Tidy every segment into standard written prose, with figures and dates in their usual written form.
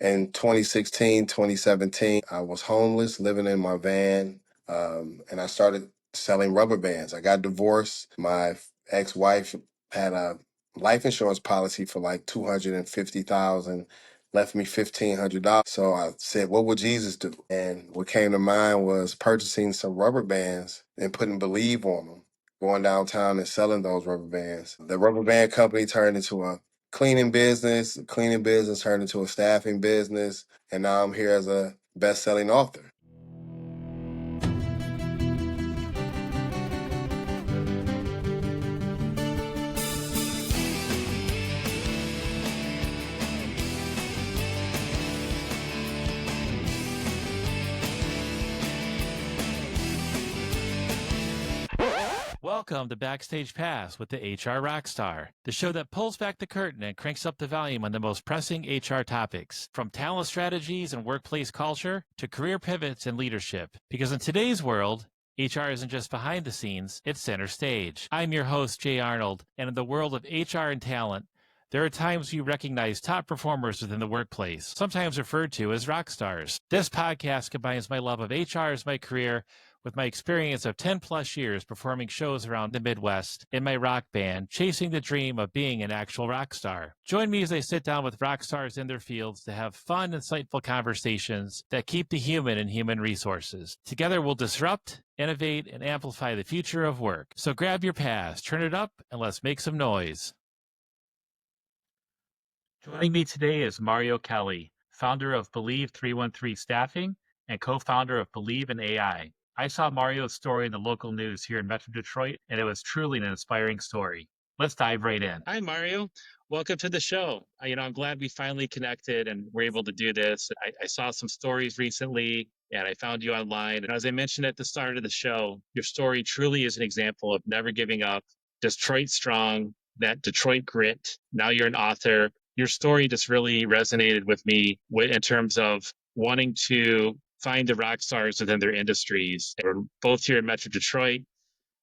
In 2016, 2017, I was homeless, living in my van, and I started selling rubber bands. I got divorced. My ex-wife had a life insurance policy for like $250,000, left me $1,500. So I said, what would Jesus do? And what came to mind was purchasing some rubber bands and putting Believe on them, going downtown and selling those rubber bands. The rubber band company turned into a cleaning business. The cleaning business turned into a staffing business. And now I'm here as a best-selling author. Welcome to Backstage Pass with the HR Rockstar, the show that pulls back the curtain and cranks up the volume on the most pressing HR topics, from talent strategies and workplace culture to career pivots and leadership. Because in today's world, HR isn't just behind the scenes, it's center stage. I'm your host, Jay Arnold, and in the world of HR and talent, there are times we recognize top performers within the workplace, sometimes referred to as rock stars. This podcast combines my love of HR as my career with my experience of 10 plus years performing shows around the Midwest in my rock band, chasing the dream of being an actual rock star. Join me as I sit down with rock stars in their fields to have fun, insightful conversations that keep the human in human resources. Together we'll disrupt, innovate, and amplify the future of work. So grab your pass, turn it up, and let's make some noise. Joining me today is Mario Kelly, founder of Believe 313 Staffing and co-founder of Believe in AI. I saw Mario's story in the local news here in Metro Detroit, and it was truly an inspiring story. Let's dive right in. Hi, Mario. Welcome to the show. I'm glad we finally connected and we're able to do this. I saw some stories recently and I found you online. And as I mentioned at the start of the show, your story truly is an example of never giving up, Detroit strong, that Detroit grit. Now you're an author. Your story just really resonated with me in terms of wanting to find the rock stars within their industries. We're both here in Metro Detroit,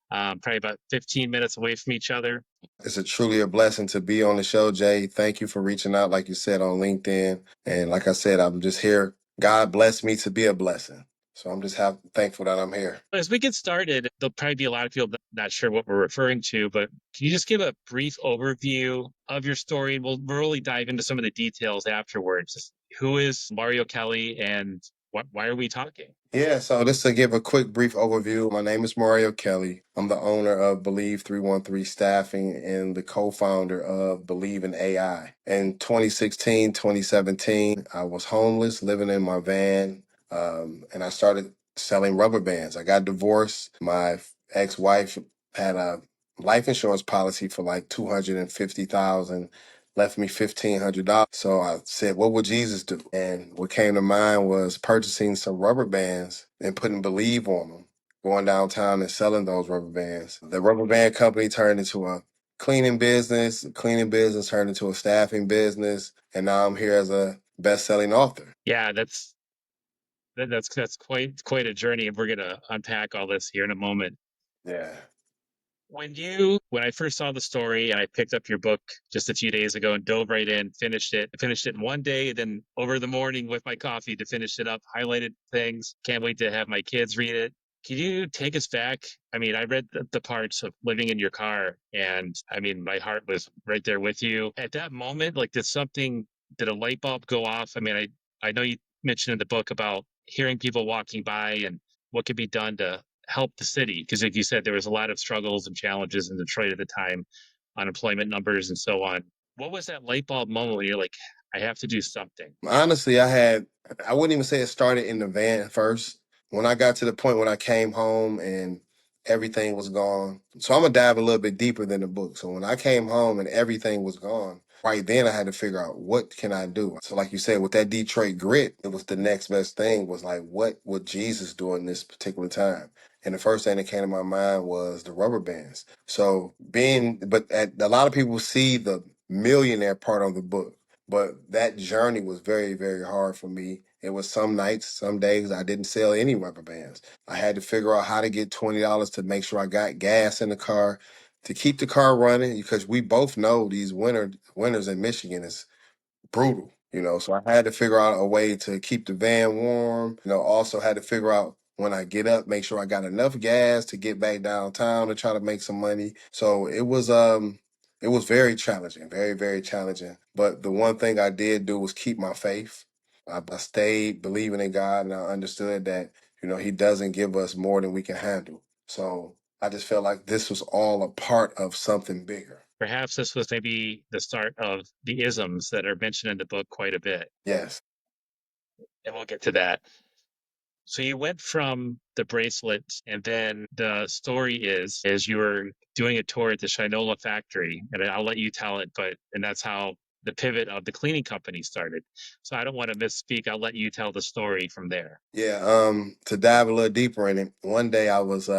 probably about 15 minutes away from each other. It's truly a blessing to be on the show, Jay. Thank you for reaching out, like you said, on LinkedIn. And like I said, I'm just here. God blessed me to be a blessing. So I'm just thankful that I'm here. As we get started, there'll probably be a lot of people not sure what we're referring to, but can you just give a brief overview of your story? We'll really dive into some of the details afterwards. Who is Mario Kelly and why are we talking? Yeah, so just to give a quick brief overview, my name is Mario Kelly. I'm the owner of Believe 313 Staffing and the co-founder of Believe in AI. In 2016, 2017, I was homeless, living in my van, and I started selling rubber bands. I got divorced. My ex-wife had a life insurance policy for like $250,000, left me $1,500. So I said, what would Jesus do? And what came to mind was purchasing some rubber bands and putting Believe on them, going downtown and selling those rubber bands. The rubber band company turned into a cleaning business. The cleaning business turned into a staffing business. And now I'm here as a best-selling author. Yeah, that's quite a journey, and we're gonna unpack all this here in a moment. Yeah. When I first saw the story and I picked up your book just a few days ago and dove right in, finished it in one day, then over the morning with my coffee to finish it up, highlighted things. Can't wait to have my kids read it. Can you take us back? I read the parts of living in your car, and my heart was right there with you. At that moment, like, did a light bulb go off? I know you mentioned in the book about hearing people walking by and what could be done to help the city, because like you said, there was a lot of struggles and challenges in Detroit at the time, unemployment numbers and so on. What was that light bulb moment when you're like, I have to do something? Honestly, I wouldn't even say it started in the van first. When I got to the point when I came home and everything was gone. So I'm gonna dive a little bit deeper than the book. So when I came home and everything was gone, right then I had to figure out, what can I do? So like you said, with that Detroit grit, it was the next best thing, was like, what would Jesus do in this particular time? And the first thing that came to my mind was the rubber bands. So a lot of people see the millionaire part of the book, but that journey was very, very hard for me. It was some nights, some days I didn't sell any rubber bands. I had to figure out how to get $20 to make sure I got gas in the car to keep the car running, because we both know these winters in Michigan is brutal. So I had to figure out a way to keep the van warm. Also had to figure out when I get up, make sure I got enough gas to get back downtown to try to make some money. So it was very challenging, very, very challenging. But the one thing I did do was keep my faith. I stayed believing in God, and I understood that, He doesn't give us more than we can handle. So I just felt like this was all a part of something bigger. Perhaps this was maybe the start of the isms that are mentioned in the book quite a bit, Yes. and we'll get to that. So you went from the bracelet, and then the story is you were doing a tour at the Shinola factory, and I'll let you tell it, and that's how the pivot of the cleaning company started. So I don't want to misspeak. I'll let you tell the story from there. Yeah, to dive a little deeper in it, one day I was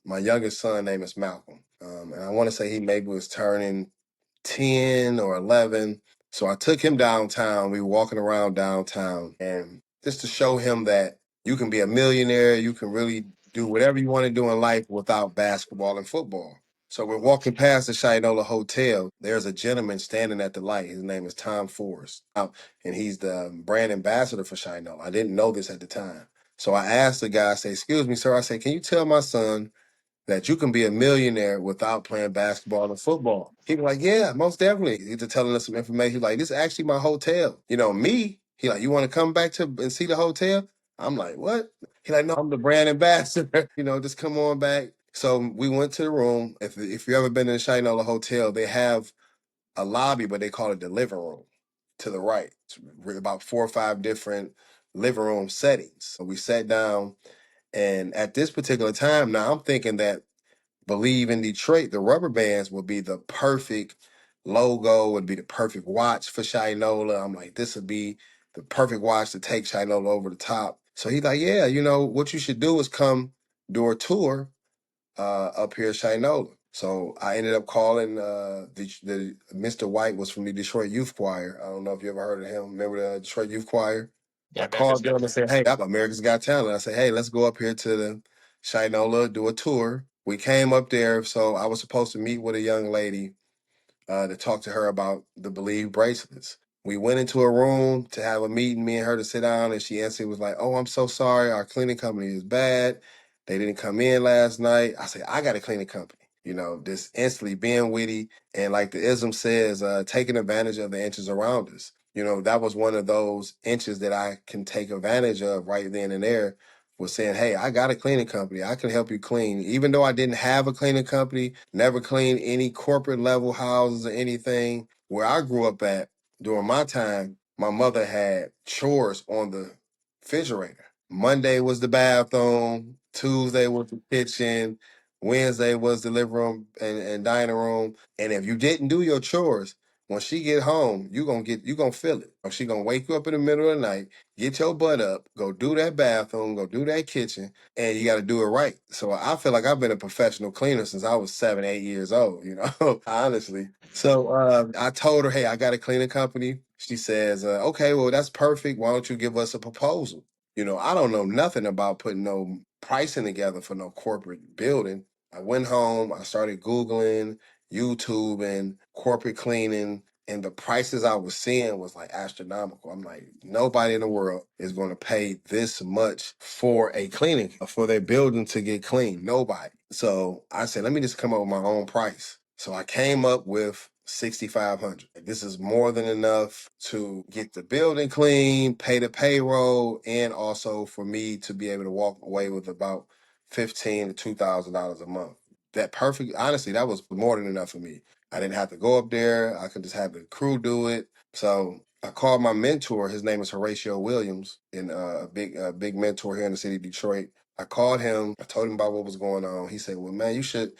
my youngest son name is Malcolm. And I want to say he maybe was turning 10 or 11. So I took him downtown. We were walking around downtown, and just to show him that you can be a millionaire, you can really do whatever you want to do in life without basketball and football. So we're walking past the Shinola Hotel. There's a gentleman standing at the light. His name is Tom Forrest, and he's the brand ambassador for Shinola. I didn't know this at the time. So I asked the guy, I say, "Excuse me, sir." I say, "Can you tell my son that you can be a millionaire without playing basketball and football?" He was like, "Yeah, most definitely." He's just telling us some information. He's like, "This is actually my hotel." He like, "You want to come back to and see the hotel?" I'm like, "What?" He like, "No, I'm the brand ambassador." Just come on back. So we went to the room. If you ever been in the Shinola Hotel, they have a lobby, but they call it the living room to the right. It's about 4 or 5 different living room settings. So we sat down, and at this particular time, now I'm thinking that Believe in Detroit, the rubber bands would be the perfect logo, would be the perfect watch for Shinola. I'm like, this would be the perfect watch to take Shinola over the top. So he's like, "Yeah, what you should do is come do a tour up here at Shinola." So I ended up calling the Mr. White was from the Detroit Youth Choir. I don't know if you ever heard of him. Remember the Detroit Youth Choir? Yeah, I America's called Got them and said, "Hey, I'm America's Got Talent." I said, "Hey, let's go up here to the Shinola, do a tour." We came up there, so I was supposed to meet with a young lady to talk to her about the Believe bracelets. We went into a room to have a meeting, me and her to sit down, and she answered was like, "Oh, I'm so sorry. Our cleaning company is bad. They didn't come in last night." I said, "I got a cleaning company." Just instantly being witty. And like the ism says, taking advantage of the inches around us. That was one of those inches that I can take advantage of right then and there, was saying, "Hey, I got a cleaning company. I can help you clean." Even though I didn't have a cleaning company, never cleaned any corporate level houses or anything. Where I grew up at during my time, my mother had chores on the refrigerator. Monday was the bathroom, Tuesday was the kitchen, Wednesday was the living room and dining room. And if you didn't do your chores, when she get home, you gonna feel it. She gonna wake you up in the middle of the night, get your butt up, go do that bathroom, go do that kitchen, and you got to do it right. So I feel like I've been a professional cleaner since I was 7, 8 years old. Honestly. So I told her, "Hey, I got a cleaning company." She says, "Okay, well that's perfect. Why don't you give us a proposal?" I don't know nothing about putting no pricing together for no corporate building. I went home, I started Googling, YouTubing, corporate cleaning, and the prices I was seeing was like astronomical. I'm like, nobody in the world is going to pay this much for a cleaning, for their building to get clean. Nobody. So I said, let me just come up with my own price. So I came up with 6,500. This is more than enough to get the building clean, pay the payroll, and also for me to be able to walk away with about $1,500 to $2,000 a month. Honestly, that was more than enough for me. I didn't have to go up there. I could just have the crew do it. So I called my mentor. His name is Horatio Williams, and a big mentor here in the city of Detroit. I called him. I told him about what was going on. He said, "Well, man, you should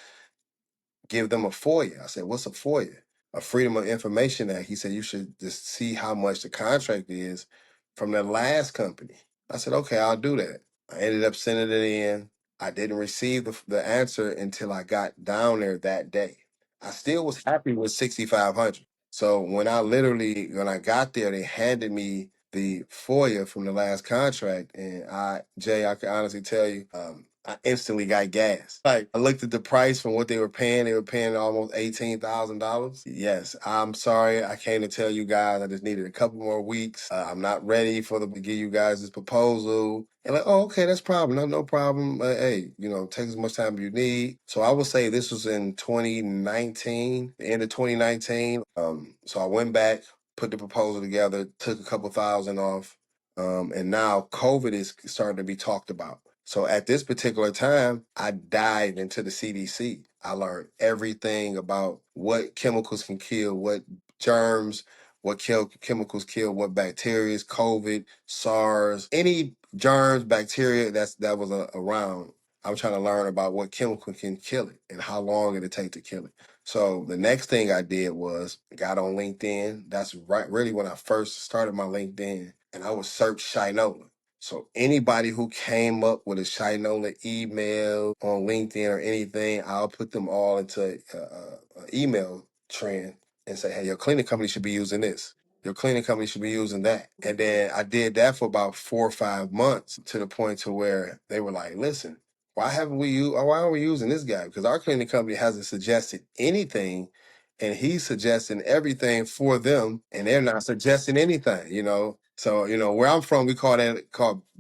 give them a FOIA." I said, "What's a FOIA?" "A Freedom of Information Act." He said, "You should just see how much the contract is from the last company." I said, "Okay, I'll do that." I ended up sending it in. I didn't receive the answer until I got down there that day. I still was happy with 6,500. So when I got there, they handed me the FOIA from the last contract, and I can honestly tell you, I instantly got gas. Like, I looked at the price from what they were paying. They were paying almost $18,000. Yes, I'm sorry. I came to tell you guys I just needed a couple more weeks. I'm not ready for them to give you guys this proposal. And like, oh, okay, that's problem. No problem. Hey, take as much time as you need. So I would say this was in 2019, the end of 2019. So I went back, put the proposal together, took a couple thousand off. And now COVID is starting to be talked about. So at this particular time, I dived into the CDC. I learned everything about what chemicals can kill, what germs, chemicals kill, what bacteria, COVID, SARS, any germs, bacteria that was around. I'm trying to learn about what chemical can kill it and how long it'll take to kill it. So the next thing I did was got on LinkedIn. That's really when I first started my LinkedIn, and I would search Shinola. So anybody who came up with a Shinola email on LinkedIn or anything, I'll put them all into an email trend and say, hey, your cleaning company should be using this. Your cleaning company should be using that. And then I did that for about 4 or 5 months to the point to where they were like, listen, why aren't we using this guy? Because our cleaning company hasn't suggested anything, and he's suggesting everything for them, and they're not suggesting anything. So, where I'm from, we called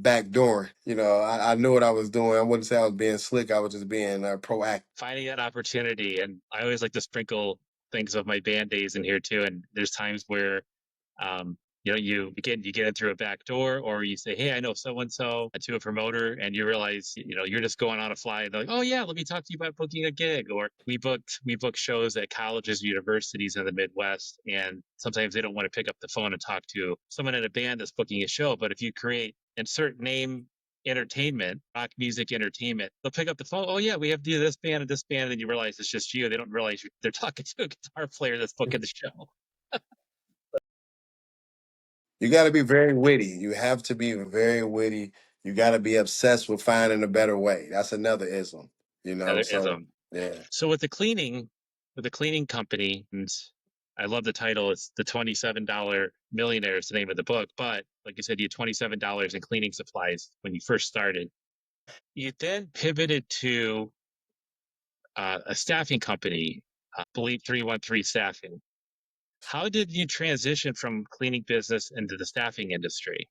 backdooring. I knew what I was doing. I wouldn't say I was being slick. I was just being proactive. Finding that opportunity. And I always like to sprinkle things of my band days in here too. And there's times where you get in through a back door, or you say, hey, I know so and so, to a promoter, and you realize you're just going on a fly, and they're like, oh yeah, let me talk to you about booking a gig. Or we booked shows at colleges, universities in the Midwest, and sometimes they don't want to pick up the phone and talk to someone in a band that's booking a show. But if you create insert name entertainment, rock music entertainment, they'll pick up the phone. Oh yeah, we have to do this band and this band, and then you realize it's just you. They don't realize they're talking to a guitar player that's booking the show. You got to be very witty. You have to be very witty. You got to be obsessed with finding a better way. That's another ism, Another So, ism. yeah. So with the cleaning company, and I love the title. It's the $27 Millionaire is the name of the book. But like you said, you had $27 in cleaning supplies when you first started. You then pivoted to a staffing company, Believe 313 Staffing. How did you transition from cleaning business into the staffing industry?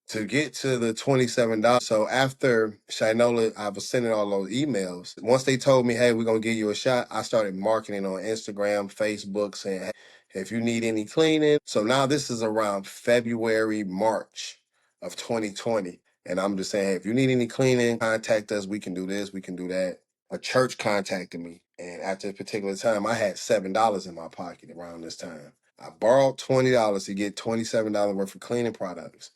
To get to the $27, so after Shinola, I was sending all those emails. Once they told me, hey, we're going to give you a shot, I started marketing on Instagram, Facebook, saying, hey, if you need any cleaning. So now this is around February, March of 2020. And I'm just saying, hey, if you need any cleaning, contact us. We can do this, we can do that. A church contacted me. And after a particular time, I had $7 in my pocket around this time. I borrowed $20 to get $27 worth of cleaning products.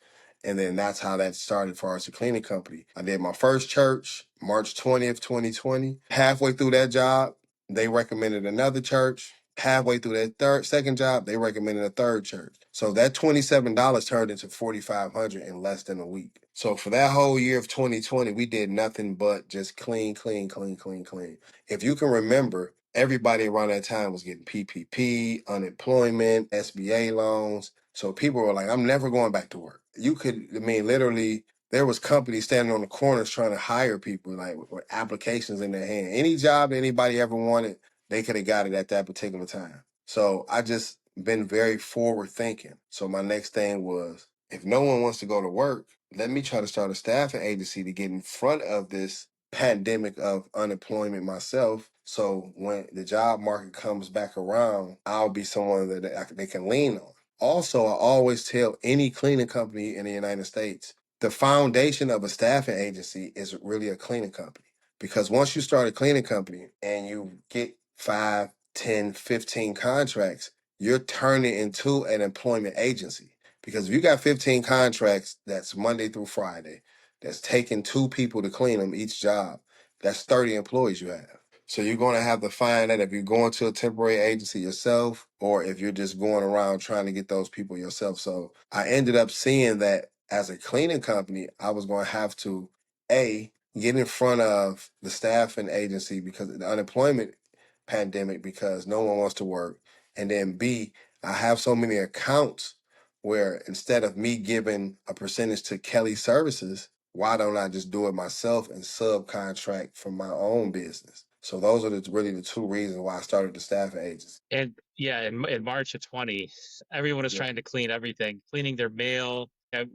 And then that's how that started for us, a cleaning company. I did my first church, March 20th, 2020. Halfway through that job, they recommended another church. Halfway through that second job, they recommended a third church. So that $27 turned into $4,500 in less than a week. So for that whole year of 2020, we did nothing but just clean, clean, clean, clean, clean. If you can remember, everybody around that time was getting PPP, unemployment, SBA loans. So people were like, I'm never going back to work. Literally, there was companies standing on the corners trying to hire people, like with applications in their hand. Any job anybody ever wanted, they could have got it at that particular time. So I just been very forward thinking. So my next thing was, if no one wants to go to work, let me try to start a staffing agency to get in front of this pandemic of unemployment myself. So when the job market comes back around, I'll be someone that they can lean on. Also, I always tell any cleaning company in the United States, the foundation of a staffing agency is really a cleaning company. Because once you start a cleaning company and you get 5, 10, 15 contracts, you're turning into an employment agency. Because if you got 15 contracts, that's Monday through Friday, that's taking 2 people to clean them each job, that's 30 employees you have. So you're going to have to find that if you're going to a temporary agency yourself, or if you're just going around trying to get those people yourself. So I ended up seeing that as a cleaning company, I was going to have to, A, get in front of the staffing agency because of the unemployment pandemic, because no one wants to work. And then B, I have so many accounts where instead of me giving a percentage to Kelly Services, why don't I just do it myself and subcontract from my own business? So those are really the two reasons why I started the staffing agency. And yeah, in March of 20, everyone was trying to clean everything, cleaning their mail.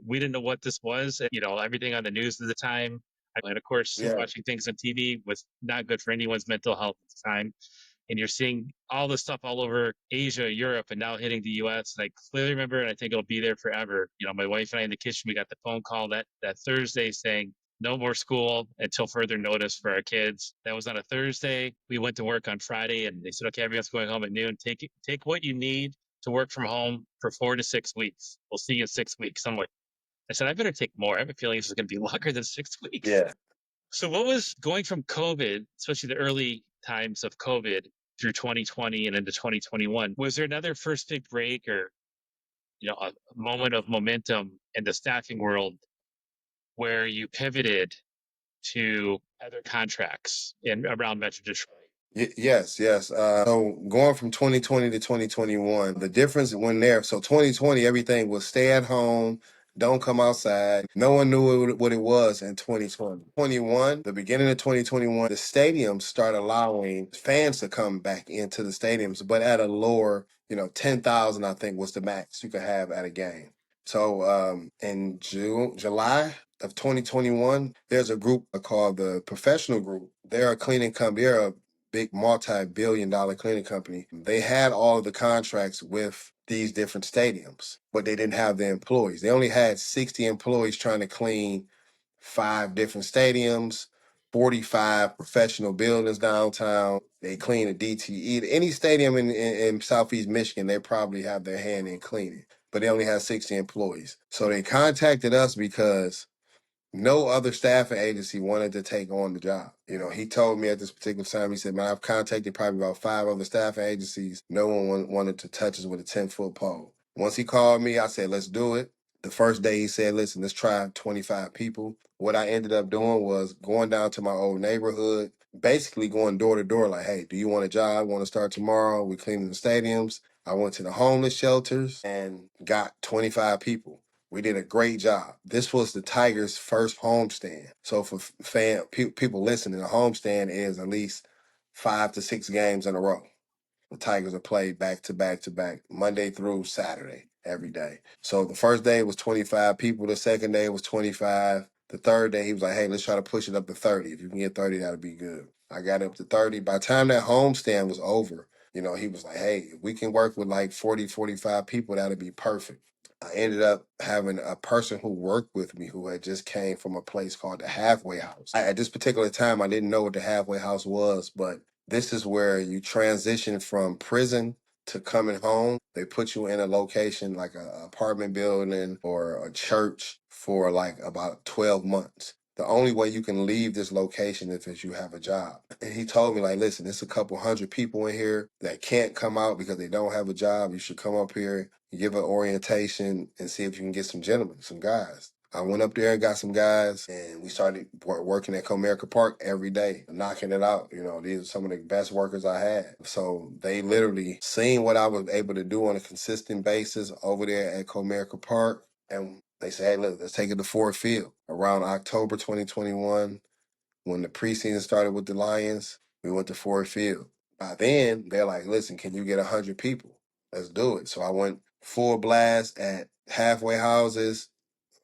We didn't know what this was. Everything on the news at the time. And of course, watching things on TV was not good for anyone's mental health at the time. And you're seeing all this stuff all over Asia, Europe, and now hitting the US. And I clearly remember, and I think it'll be there forever. My wife and I in the kitchen, we got the phone call that Thursday saying, no more school until further notice for our kids. That was on a Thursday. We went to work on Friday and they said, okay, everyone's going home at noon. Take what you need to work from home for 4 to 6 weeks. We'll see you in 6 weeks. I'm like, I said, I better take more. I have a feeling this is going to be longer than 6 weeks. Yeah. So what was going from COVID, especially the early times of COVID through 2020 and into 2021, was there another first big break or, a moment of momentum in the staffing world where you pivoted to other contracts around Metro Detroit? Yes. So going from 2020 to 2021, the difference when there, so 2020, everything was stay at home, don't come outside. No one knew what it was in 2020. 21, the beginning of 2021, the stadiums start allowing fans to come back into the stadiums, but at a lower, 10,000, I think was the max you could have at a game. So in July of 2021, there's a group called the Professional Group. They're a cleaning company. They're a big multi-billion-dollar cleaning company. They had all of the contracts with these different stadiums, but they didn't have the employees. They only had 60 employees trying to clean 5 different stadiums, 45 professional buildings downtown. They clean a DTE. Any stadium in Southeast Michigan, they probably have their hand in cleaning, but they only had 60 employees. So they contacted us because no other staffing agency wanted to take on the job. He told me at this particular time, he said, man, I've contacted probably about 5 other staffing agencies. No one wanted to touch us with a 10-foot pole. Once he called me, I said, let's do it. The first day he said, listen, let's try 25 people. What I ended up doing was going down to my old neighborhood, basically going door to door like, hey, do you want a job? Want to start tomorrow? We're cleaning the stadiums. I went to the homeless shelters and got 25 people. We did a great job. This was the Tigers' first homestand. So for people listening, a homestand is at least 5 to 6 games in a row. The Tigers are played back to back to back, Monday through Saturday, every day. So the first day was 25 people. The second day was 25. The third day, he was like, hey, let's try to push it up to 30. If you can get 30, that'll be good. I got up to 30. By the time that homestand was over, he was like, hey, if we can work with like 40, 45 people, that'll be perfect. I ended up having a person who worked with me who had just came from a place called the Halfway House. At this particular time, I didn't know what the Halfway House was, but this is where you transition from prison to coming home. They put you in a location like an apartment building or a church for like about 12 months. The only way you can leave this location is if you have a job. And he told me, like, listen, there's a couple hundred people in here that can't come out because they don't have a job. You should come up here, give an orientation, and see if you can get some gentlemen, some guys. I went up there and got some guys, and we started working at Comerica Park every day, knocking it out. These are some of the best workers I had. So they literally seen what I was able to do on a consistent basis over there at Comerica Park, and they said, hey, look, let's take it to Ford Field. Around October 2021, when the preseason started with the Lions, we went to Ford Field. By then, they're like, listen, can you get 100 people? Let's do it. So I went full blast at halfway houses,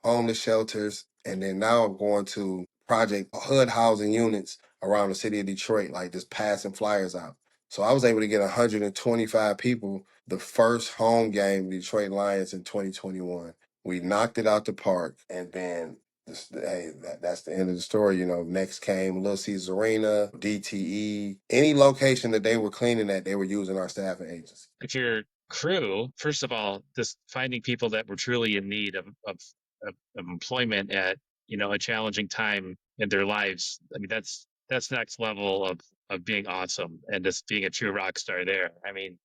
homeless shelters, and then now I'm going to project hood housing units around the city of Detroit, like just passing flyers out. So I was able to get 125 people the first home game, Detroit Lions in 2021. We knocked it out the park, and then that's the end of the story. Next came Little Caesars Arena, DTE, any location that they were cleaning at, they were using our staffing agency. If your crew, first of all, just finding people that were truly in need of employment at a challenging time in their lives, I mean that's next level of being awesome and just being a true rock star there. I mean,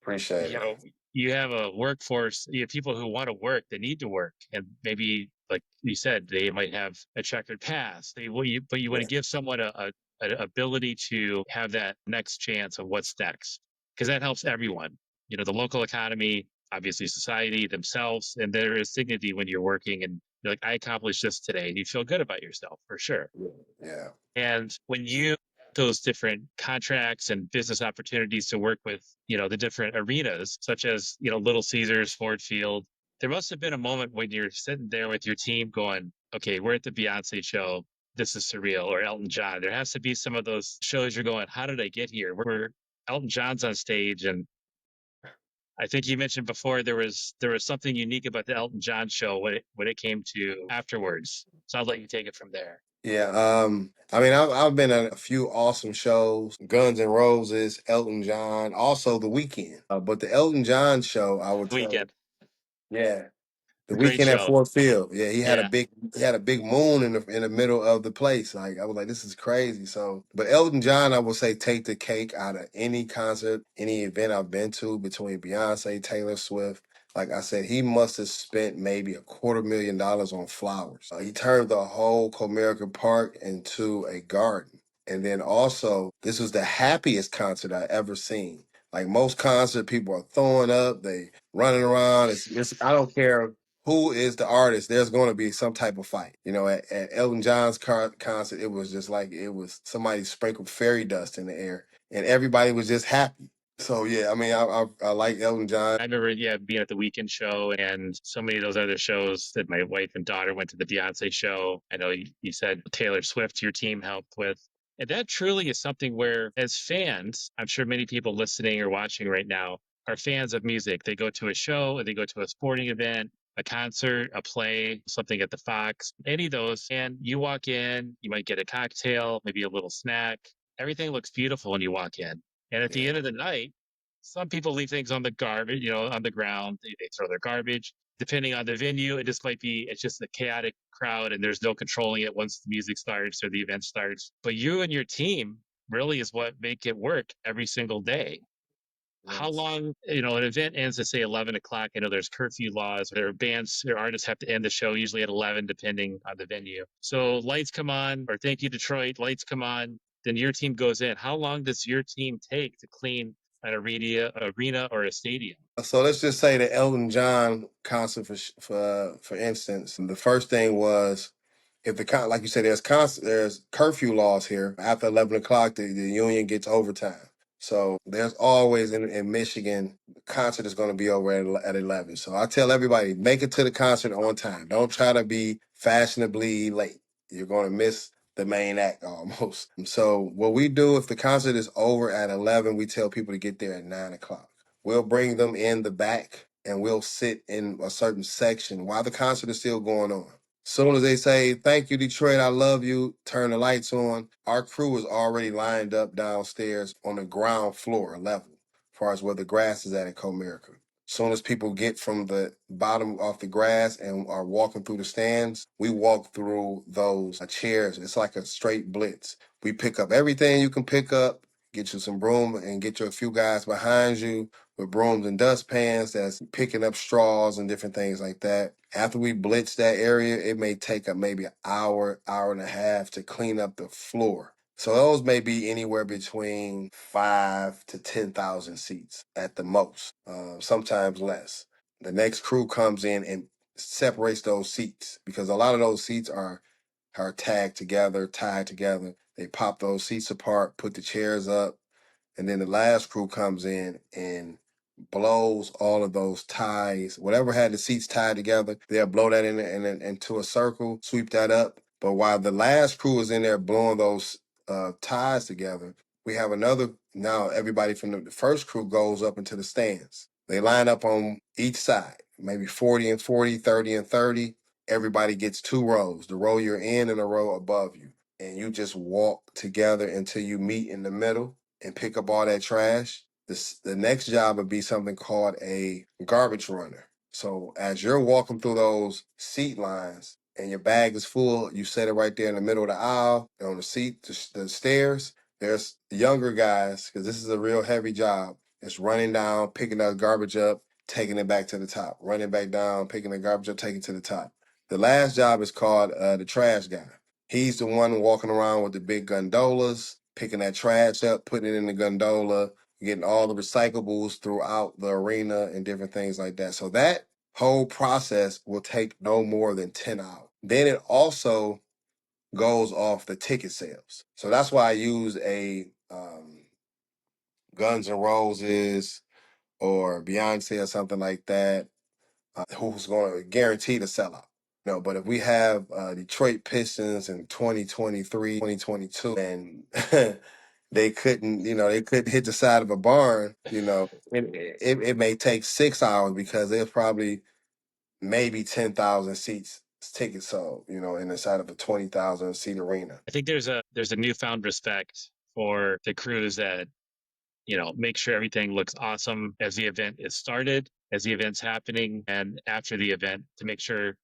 Appreciate it. You have a workforce, you have people who want to work, they need to work, and maybe like you said, they might have a checkered past. But you want to give someone an ability to have that next chance of what's next, because that helps everyone. The local economy, obviously society, themselves, and there is dignity when you're working and You're like, I accomplished this today. And you feel good about yourself for sure. Yeah. And when you those different contracts and business opportunities to work with, the different arenas, such as, Little Caesars, Ford Field, there must have been a moment when you're sitting there with your team going, okay, we're at the Beyonce show. This is surreal, or Elton John. There has to be some of those shows you're going, how did I get here? Where Elton John's on stage, and I think you mentioned before there was something unique about the Elton John show when it came to afterwards. So I'll let you take it from there. Yeah, I mean, I've been at a few awesome shows, Guns N' Roses, Elton John, also The Weeknd. But the Elton John show, I would tell you, Weekend, yeah, The great Weeknd at show. Ford Field. Yeah, Yeah. he had a big moon in the middle of the place. Like I was like, this is crazy. So, but Elton John, I would say take the cake out of any concert, any event I've been to between Beyonce, Taylor Swift. Like I said, he must have spent maybe $250,000 on flowers. He turned the whole Comerica Park into a garden. And then also, this was the happiest concert I ever seen. Like most concert, people are throwing up, they running around. It's I don't care who is the artist, there's going to be some type of fight. At Elton John's concert, it was just like it was somebody sprinkled fairy dust in the air, and everybody was just happy. So yeah, I mean, I like Elton John. I remember, being at the Weekend show and so many of those other shows that my wife and daughter went to the Beyonce show. I know you said Taylor Swift, your team helped with. And that truly is something where, as fans, I'm sure many people listening or watching right now are fans of music. They go to a show or they go to a sporting event, a concert, a play, something at the Fox, any of those. And you walk in, you might get a cocktail, maybe a little snack. Everything looks beautiful when you walk in. And at the Yeah. end of the night, some people leave things on the garbage, on the ground. They throw their garbage. Depending on the venue, it just might be, it's just a chaotic crowd and there's no controlling it once the music starts or the event starts. But you and your team really is what make it work every single day. How Yes. long, an event ends at say 11 o'clock. I know there's curfew laws. There are bands or artists have to end the show usually at 11, depending on the venue. So lights come on, or thank you, Detroit, lights come on. Then your team goes in. How long does your team take to clean an arena or a stadium? So let's just say the Elton John concert for instance. The first thing was if like you said, there's curfew laws here. After 11 o'clock, the union gets overtime. So there's always in Michigan, the concert is going to be over at 11. So I tell everybody, make it to the concert on time. Don't try to be fashionably late. You're going to miss the main act almost. So what we do if the concert is over at 11, we tell people to get there at 9 o'clock. We'll bring them in the back and we'll sit in a certain section while the concert is still going on. Soon as they say, thank you, Detroit, I love you, turn the lights on, our crew is already lined up downstairs on the ground floor level, as far as where the grass is at Comerica. Soon as people get from the bottom off the grass and are walking through the stands, we walk through those chairs. It's like a straight blitz. We pick up everything you can pick up, get you some broom, and get you a few guys behind you with brooms and dustpans that's picking up straws and different things like that. After we blitz that area, it may take up maybe an hour, hour and a half to clean up the floor. So those may be anywhere between 5 to 10,000 seats at the most, sometimes less. The next crew comes in and separates those seats because a lot of those seats are tagged together, tied together. They pop those seats apart, put the chairs up, and then the last crew comes in and blows all of those ties, whatever had the seats tied together, they'll blow that into a circle, sweep that up. But while the last crew is in there blowing those ties together, we have now everybody from the first crew goes up into the stands. They line up on each side, maybe 40 and 40, 30 and 30. Everybody gets two rows, the row you're in and the row above you. And you just walk together until you meet in the middle and pick up all that trash. The next job would be something called a garbage runner. So as you're walking through those seat lines and your bag is full, you set it right there in the middle of the aisle on the seat, the stairs. There's younger guys, because this is a real heavy job. It's running down, picking that garbage up, taking it back to the top, running back down, picking the garbage up, taking it to the top. The last job is called the trash guy. He's the one walking around with the big gondolas, picking that trash up, putting it in the gondola, getting all the recyclables throughout the arena and different things like that. So that whole process will take no more than 10 hours. Then it also goes off the ticket sales. So that's why I use a Guns N' Roses or Beyonce or something like that, who's going to guarantee the sellout. But if we have Detroit Pistons in 2023, 2022, and they couldn't, they couldn't hit the side of a barn, it may take 6 hours because there's probably maybe 10,000 seats tickets sold, in the side of a 20,000 seat arena. I think there's a newfound respect for the crews that make sure everything looks awesome as the event is started, as the event's happening, and after the event to make sure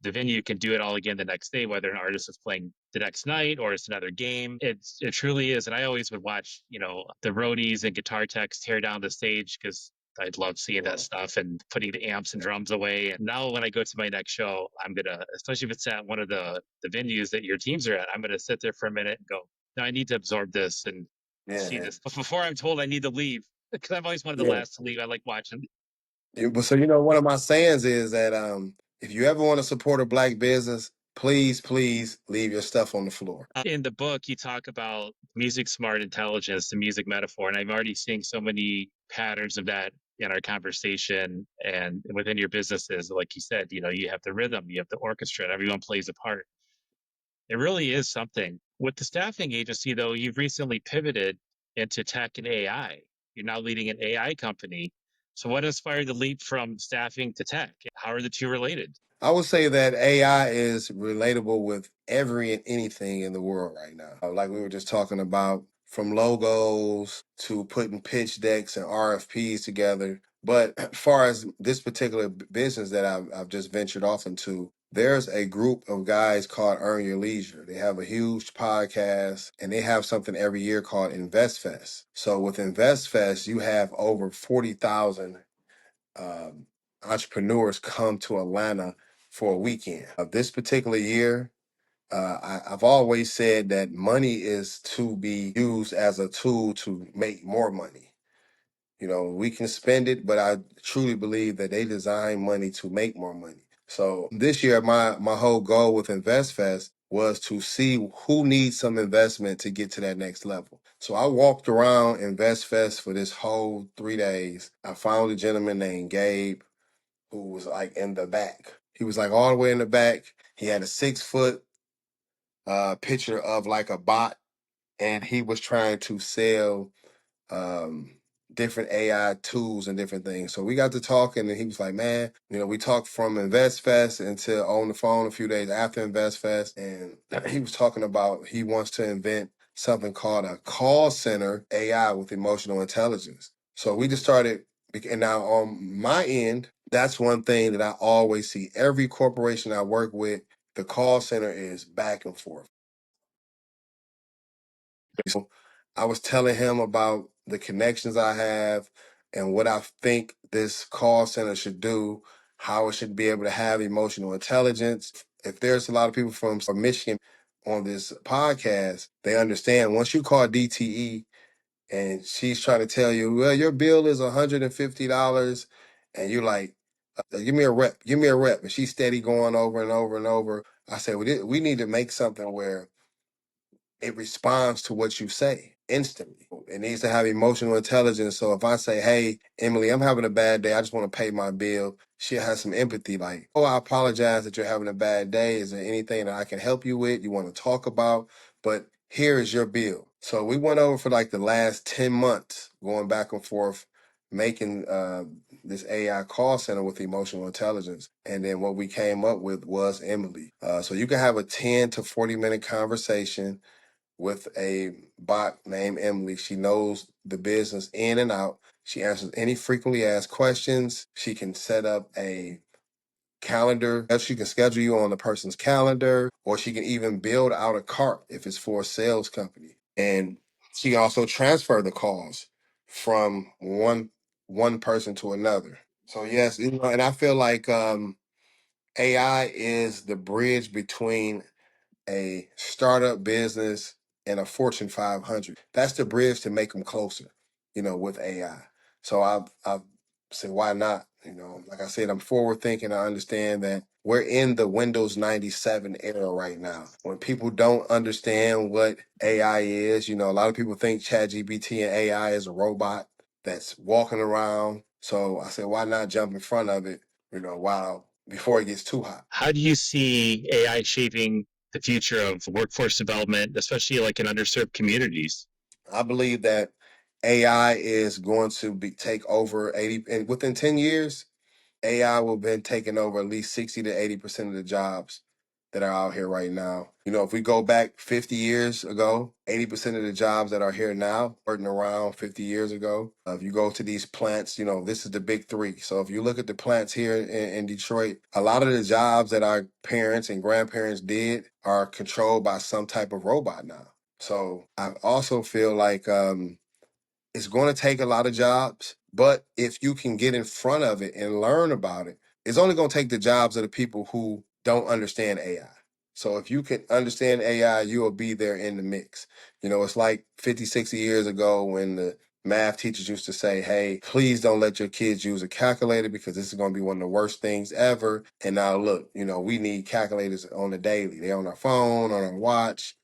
the venue can do it all again the next day, whether an artist is playing the next night or it's another game. It truly is. And I always would watch, the roadies and guitar techs tear down the stage because I'd love seeing that stuff and putting the amps and drums away. And now when I go to my next show, I'm gonna, especially if it's at one of the venues that your teams are at, I'm gonna sit there for a minute and go, no, I need to absorb this and see this. But before I'm told I need to leave, because I'm always one of the last to leave. I like watching. But so one of my sayings is that if you ever want to support a Black business, please leave your stuff on the floor. In the book, you talk about music smart intelligence, the music metaphor, and I'm already seeing so many patterns of that in our conversation and within your businesses. Like you said, you have the rhythm, you have the orchestra, and everyone plays a part. It really is something. With the staffing agency, though, you've recently pivoted into tech and AI. You're now leading an AI company. So what inspired the leap from staffing to tech? How are the two related? I would say that AI is relatable with every and anything in the world right now. Like we were just talking about, from logos to putting pitch decks and RFPs together. But as far as this particular business that I've just ventured off into, there's a group of guys called Earn Your Leisure. They have a huge podcast and they have something every year called InvestFest. So with InvestFest, you have over 40,000 entrepreneurs come to Atlanta for a weekend. This particular year, I've always said that money is to be used as a tool to make more money. We can spend it, but I truly believe that they design money to make more money. So this year, my whole goal with InvestFest was to see who needs some investment to get to that next level. So I walked around InvestFest for this whole 3 days. I found a gentleman named Gabe who was like in the back. He was like all the way in the back. He had a 6 foot picture of like a bot, and he was trying to sell um, different AI tools and different things. So we got to talking, and he was like, "Man, we talked from InvestFest until on the phone a few days after InvestFest, and he was talking about he wants to invent something called a call center AI with emotional intelligence." So we just started, and now on my end, that's one thing that I always see. Every corporation I work with, the call center is back and forth. So I was telling him about the connections I have and what I think this call center should do, how it should be able to have emotional intelligence. If there's a lot of people from Michigan on this podcast, they understand once you call DTE and she's trying to tell you, well, your bill is $150, and you're like, give me a rep, give me a rep. And she's steady going over and over and over. I said, we need to make something where it responds to what you say instantly. It needs to have emotional intelligence. So if I say, hey, Emily, I'm having a bad day, I just want to pay my bill, she'll have some empathy like, oh, I apologize that you're having a bad day. Is there anything that I can help you with? You want to talk about? But here is your bill. So we went over for like the last 10 months, going back and forth, making this AI call center with emotional intelligence. And then what we came up with was Emily. So you can have a 10 to 40-minute conversation with a bot named Emily. She knows the business in and out. She answers any frequently asked questions. She can set up a calendar. She can schedule you on the person's calendar, or she can even build out a cart if it's for a sales company. And she can also transfer the calls from one person to another. So yes, and I feel like AI is the bridge between a startup business and a Fortune 500. That's the bridge to make them closer, with AI. So I've said, why not, Like I said, I'm forward thinking. I understand that we're in the Windows 97 era right now. When people don't understand what AI is, a lot of people think ChatGPT and AI is a robot that's walking around. So I said, why not jump in front of it, before it gets too hot? How do you see AI shaping the future of workforce development, especially like in underserved communities? I believe that AI is going to take over 80, and within 10 years, AI will have been taking over at least 60 to 80% of the jobs that are out here right now. If we go back 50 years ago, 80% of the jobs that are here now weren't around 50 years ago. If you go to these plants, this is the big three. So if you look at the plants here in Detroit, a lot of the jobs that our parents and grandparents did are controlled by some type of robot now. So I also feel like it's going to take a lot of jobs, but if you can get in front of it and learn about it, it's only going to take the jobs of the people who don't understand AI. So if you can understand AI, you will be there in the mix. It's like 50, 60 years ago when the math teachers used to say, hey, please don't let your kids use a calculator because this is going to be one of the worst things ever. And now look, we need calculators on the daily. They're on our phone, on our watch.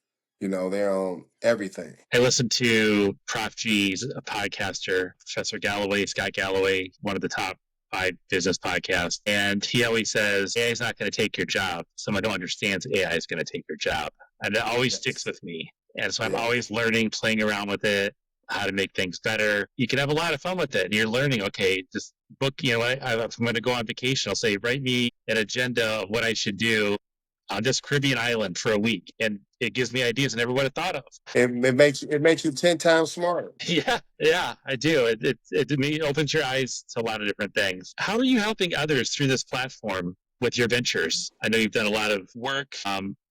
They're on everything. I listened to Prof G's, a podcaster, Professor Galloway, Scott Galloway, one of the top 5 business podcasts. And he always says, AI is not going to take your job. Someone who understands AI is going to take your job. And that always sticks with me. And so I'm always learning, playing around with it, how to make things better. You can have a lot of fun with it. And you're learning, okay, this book, if I'm going to go on vacation, I'll say, write me an agenda of what I should do on this Caribbean island for a week, and it gives me ideas I never would have thought of. It makes you 10 times smarter. Yeah, I do. It to me opens your eyes to a lot of different things. How are you helping others through this platform with your ventures? I know you've done a lot of work,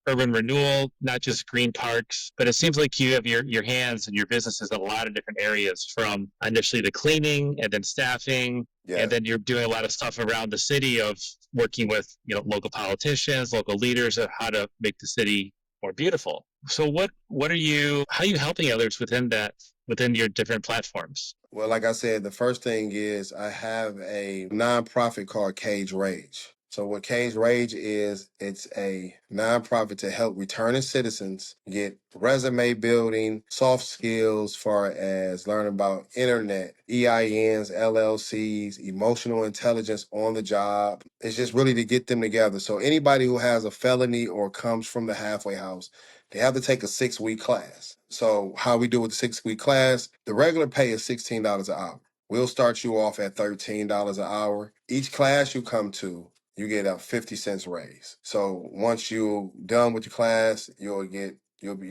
urban renewal, not just green parks, but it seems like you have your hands and your businesses in a lot of different areas, from initially the cleaning and then staffing. Yeah. And then you're doing a lot of stuff around the city of working with local politicians, local leaders of how to make the city more beautiful. So how are you helping others within your different platforms? Well, like I said, the first thing is I have a nonprofit called Cage Rage. So what Cage Rage is, it's a nonprofit to help returning citizens get resume building, soft skills, far as learning about internet, EINs, LLCs, emotional intelligence on the job. It's just really to get them together. So anybody who has a felony or comes from the halfway house, they have to take a 6-week class. So how we do with the 6-week class, the regular pay is $16 an hour. We'll start you off at $13 an hour. Each class you come to, you get a 50 cents raise. So once you're done with your class, you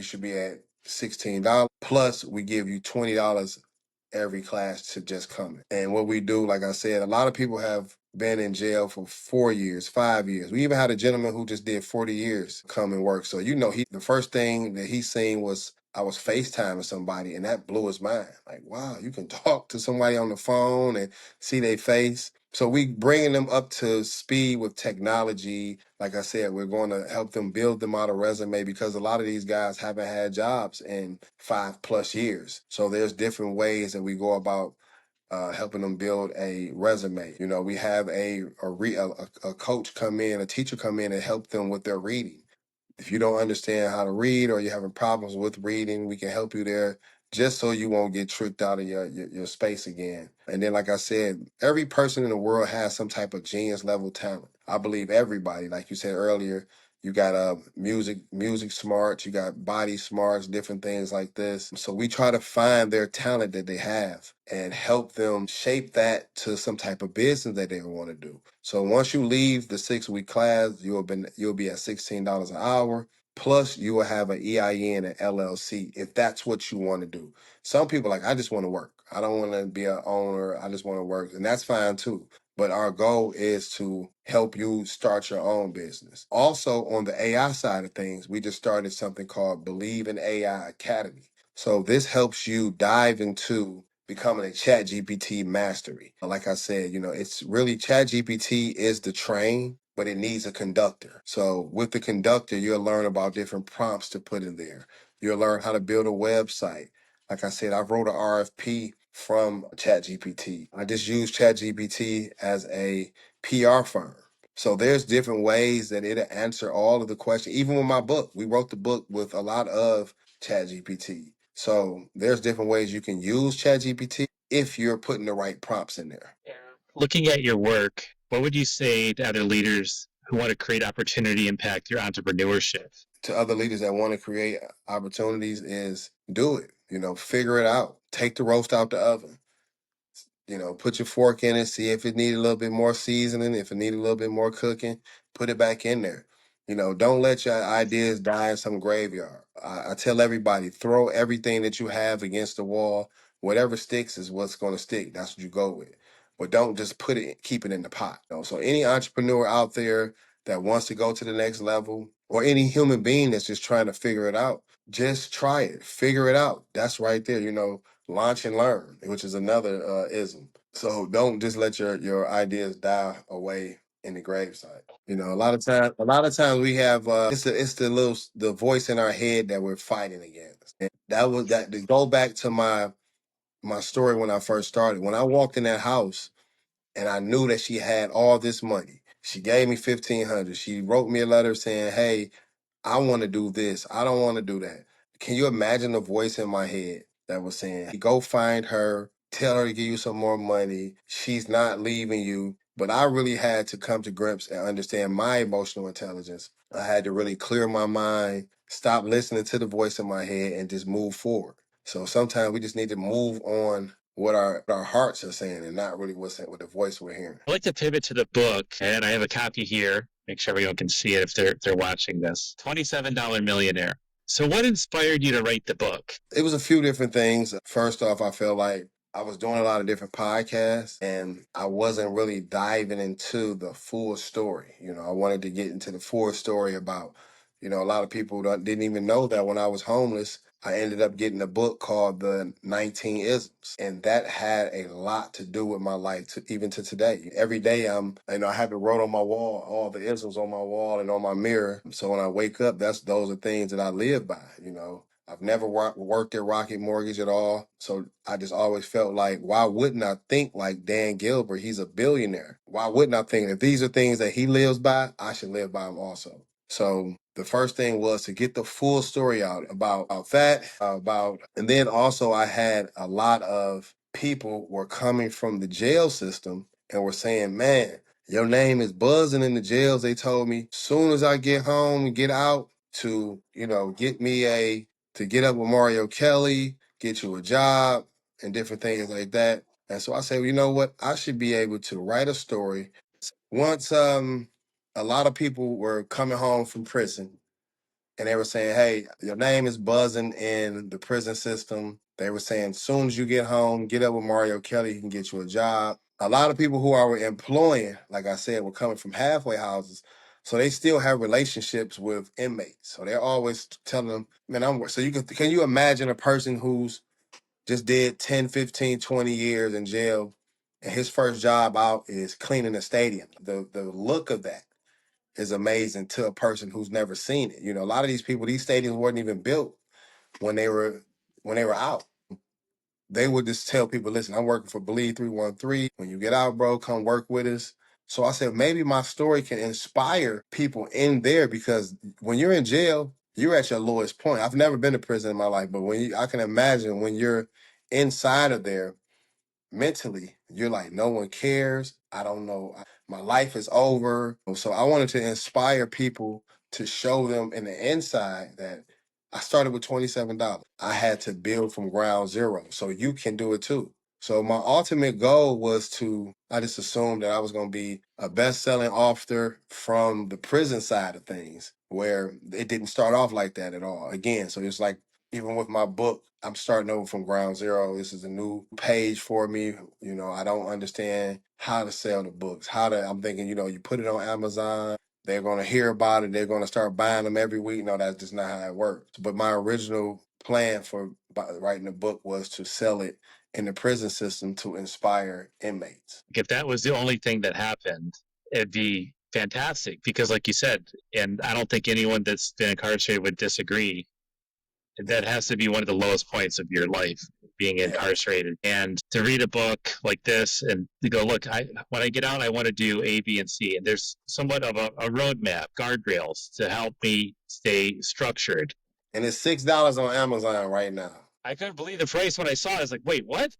should be at $16. Plus we give you $20 every class to just come in. And what we do, like I said, a lot of people have been in jail for 4 years, 5 years. We even had a gentleman who just did 40 years come and work. So the first thing that he seen was I was FaceTiming somebody, and that blew his mind. Like, wow, you can talk to somebody on the phone and see their face. So we bringing them up to speed with technology. Like I said, we're going to help them build them out a resume because a lot of these guys haven't had jobs in 5+ years. So there's different ways that we go about helping them build a resume. We have a coach come in, a teacher come in and help them with their reading. If you don't understand how to read or you're having problems with reading, we can help you there just so you won't get tricked out of your space again. And then, like I said, every person in the world has some type of genius level talent. I believe everybody, like you said earlier, you got music smarts, you got body smarts, different things like this. So we try to find their talent that they have and help them shape that to some type of business that they want to do. So once you leave the 6-week class, you'll be at $16 an hour. Plus, you will have an EIN and LLC if that's what you want to do. Some people like, I just want to work. I don't want to be an owner. I just want to work. And that's fine too. But our goal is to help you start your own business. Also, on the AI side of things, we just started something called Believe in AI Academy. So this helps you dive into becoming a ChatGPT mastery. Like I said, it's really ChatGPT is the train, but it needs a conductor. So with the conductor, you'll learn about different prompts to put in there. You'll learn how to build a website. Like I said, I wrote an RFP from ChatGPT. I just use ChatGPT as a PR firm. So there's different ways that it'll answer all of the questions. Even with my book, we wrote the book with a lot of ChatGPT. So there's different ways you can use ChatGPT if you're putting the right prompts in there. Looking at your work, what would you say to other leaders who want to create opportunity impact through entrepreneurship? To other leaders that want to create opportunities is do it. Figure it out. Take the roast out the oven. Put your fork in it, see if it needed a little bit more seasoning, if it needed a little bit more cooking, put it back in there. Don't let your ideas die in some graveyard. I tell everybody, throw everything that you have against the wall. Whatever sticks is what's going to stick. That's what you go with. But don't just keep it in the pot. So any entrepreneur out there that wants to go to the next level, or any human being that's just trying to figure it out, just try it, figure it out. That's right there. Launch and learn, which is another ism. So don't just let your ideas die away in the gravesite. A lot of times we have it's the voice in our head that we're fighting against. And that was that to go back to my story when I first started. When I walked in that house and I knew that she had all this money. She gave me 1,500. She wrote me a letter saying, "Hey, I want to do this. I don't want to do that." Can you imagine the voice in my head that was saying, "Go find her, tell her to give you some more money. She's not leaving you." But I really had to come to grips and understand my emotional intelligence. I had to really clear my mind, stop listening to the voice in my head, and just move forward. So sometimes we just need to move on what our hearts are saying and not really what the voice we're hearing. I'd like to pivot to the book, and I have a copy here. Make sure everyone can see it if they're watching this. $27 Millionaire. So what inspired you to write the book? It was a few different things. First off, I felt like I was doing a lot of different podcasts and I wasn't really diving into the full story. I wanted to get into the full story about, a lot of people didn't even know that when I was homeless, I ended up getting a book called The 19 Isms. And that had a lot to do with my life, even to today. Every day I have it wrote on my wall, all the isms on my wall and on my mirror. So when I wake up, those are things that I live by. I've never worked at Rocket Mortgage at all. So I just always felt like, why wouldn't I think like Dan Gilbert? He's a billionaire. Why wouldn't I think if these are things that he lives by, I should live by them also? So the first thing was to get the full story out about that, and then also I had a lot of people were coming from the jail system and were saying, "Man, your name is buzzing in the jails." They told me, soon as I get home and get out, to get up with Mario Kelly, get you a job, and different things like that. And so I said, well, you know what? I should be able to write a story. Once a lot of people were coming home from prison and they were saying, "Hey, your name is buzzing in the prison system." They were saying, as soon as you get home, get up with Mario Kelly, he can get you a job. A lot of people who I were employing, like I said, were coming from halfway houses. So they still have relationships with inmates. So they're always telling them, "Man, so can you imagine a person who's just did 10, 15, 20 years in jail and his first job out is cleaning a stadium?" The look of that is amazing to a person who's never seen it. A lot of these people, these stadiums weren't even built when they were out. They would just tell people, "Listen, I'm working for Believe 313. When you get out, bro, come work with us." So I said, maybe my story can inspire people in there, because when you're in jail, you're at your lowest point. I've never been to prison in my life, but I can imagine when you're inside of there, mentally, you're like, no one cares. I don't know. My life is over. So I wanted to inspire people to show them in the inside that I started with $27. I had to build from ground zero. So you can do it too. So my ultimate goal was I just assumed that I was going to be a best-selling author from the prison side of things, where it didn't start off like that at all. Again, so it's like, even with my book, I'm starting over from ground zero. This is a new page for me. I don't understand how to sell the books. I'm thinking, you put it on Amazon, they're going to hear about it. They're going to start buying them every week. No, that's just not how it works. But my original plan for writing the book was to sell it in the prison system to inspire inmates. If that was the only thing that happened, it'd be fantastic, because like you said, and I don't think anyone that's been incarcerated would disagree, that has to be one of the lowest points of your life. being incarcerated. And to read a book like this and to go, look, when I get out, I want to do A, B, and C. And there's somewhat of a roadmap, guardrails to help me stay structured. And it's $6 on Amazon right now. I couldn't believe the price when I saw it. I was like, wait, what?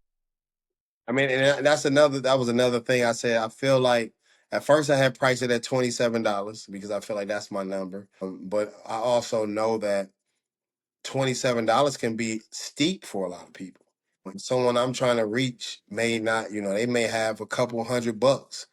I mean, and that was another thing I said. I feel like at first I had priced it at $27 because I feel like that's my number. But I also know that $27 can be steep for a lot of people. When someone I'm trying to reach may not, they may have a couple $100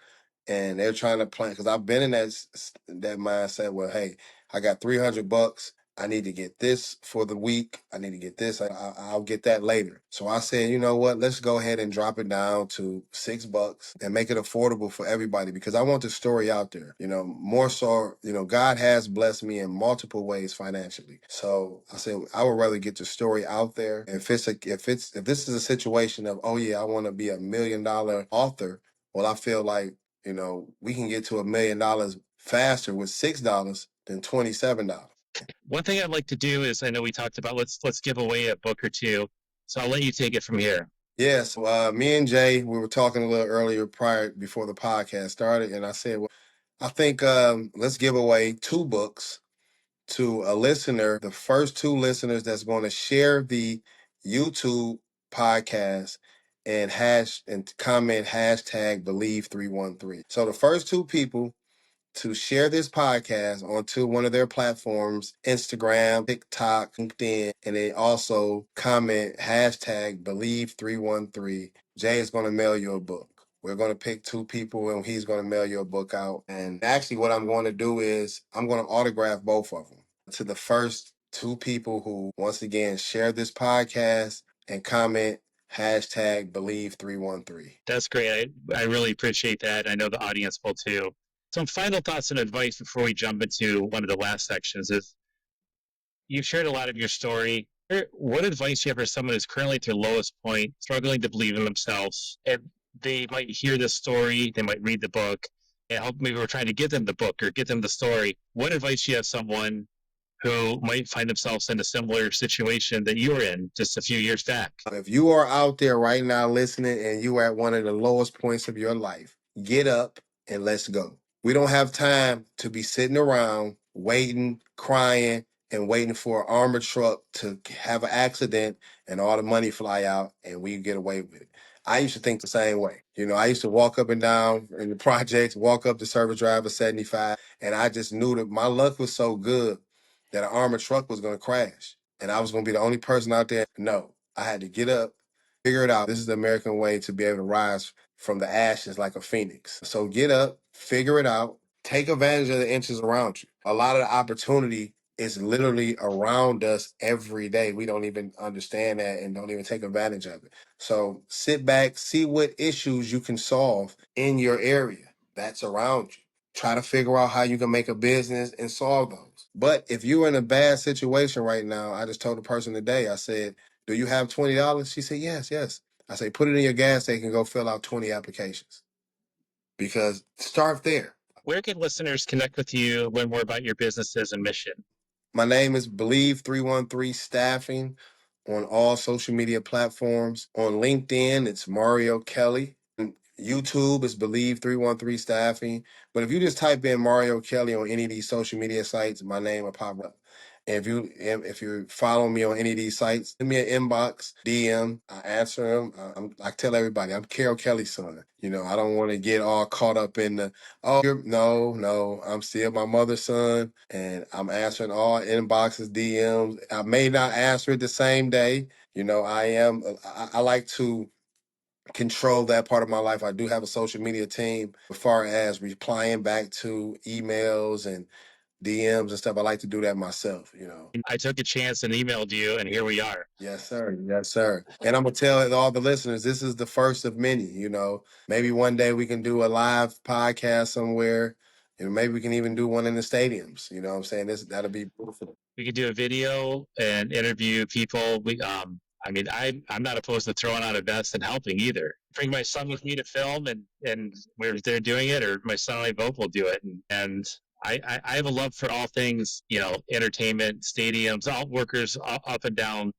and they're trying to plan, because I've been in that mindset where, hey, I got $300. I need to get this for the week. I need to get this. I'll get that later. So I said, you know what? Let's go ahead and drop it down to $6 and make it affordable for everybody, because I want the story out there. More so, God has blessed me in multiple ways financially. So I said I would rather get the story out there. If this is a situation of, oh yeah, I want to be a $1 million author, well, I feel like we can get to $1 million faster with $6 than $27. One thing I'd like to do is, I know we talked about let's give away a book or two. So I'll let you take it from here. Yes, me and Jay, we were talking a little earlier before the podcast started, and I said, well, I think let's give away 2 books to a listener. The first 2 listeners that's going to share the YouTube podcast and comment hashtag believe313. So the first 2 people to share this podcast onto one of their platforms, Instagram, TikTok, LinkedIn, and then also comment hashtag believe313. Jay is going to mail you a book. We're going to pick 2 people and he's going to mail you a book out. And actually what I'm going to do is I'm going to autograph both of them to the first 2 people who, once again, share this podcast and comment hashtag believe313. That's great. I really appreciate that. I know the audience will too. Some final thoughts and advice before we jump into one of the last sections is, you've shared a lot of your story. What advice do you have for someone who's currently at their lowest point, struggling to believe in themselves? And they might hear this story, they might read the book, and maybe we're trying to give them the book or get them the story. What advice do you have someone who might find themselves in a similar situation that you were in just a few years back? If you are out there right now listening and you are at one of the lowest points of your life, get up and let's go. We don't have time to be sitting around waiting, crying, and waiting for an armored truck to have an accident and all the money fly out and we get away with it. I used to think the same way. I used to walk up and down in the projects, walk up to Service Driver 75, and I just knew that my luck was so good that an armored truck was going to crash and I was going to be the only person out there. No, I had to get up, figure it out. This is the American way to be able to rise from the ashes like a phoenix. So get up, figure it out, take advantage of the inches around you. A lot of the opportunity is literally around us every day. We don't even understand that and don't even take advantage of it. So sit back, see what issues you can solve in your area that's around you. Try to figure out how you can make a business and solve those. But if you're in a bad situation right now, I just told the person today, I said, do you have $20? She said, yes. I say, put it in your gas tank and go fill out 20 applications. Because start there. Where can listeners connect with you, learn more about your businesses and mission? My name is Believe313 Staffing on all social media platforms. On LinkedIn, it's Mario Kelly. YouTube is Believe313 Staffing. But if you just type in Mario Kelly on any of these social media sites, my name will pop up. And if you follow me on any of these sites, send me an inbox, DM. I answer them. I tell everybody I'm Carol Kelly's son. I don't want to get all caught up in the no. I'm still my mother's son, and I'm answering all inboxes, DMs. I may not answer it the same day. I like to control that part of my life. I do have a social media team. As far as replying back to emails and DMs and stuff, I like to do that myself. I took a chance and emailed you, and here we are. Yes, sir. Yes, sir. And I'm gonna tell all the listeners, this is the first of many. Maybe one day we can do a live podcast somewhere. Maybe we can even do one in the stadiums. You know what I'm saying? That'll be beautiful. We could do a video and interview people. I'm not opposed to throwing out a vest and helping either. Bring my son with me to film, and where they're doing it, or my son and I both will do it. And I have a love for all things, entertainment, stadiums, all workers up and down,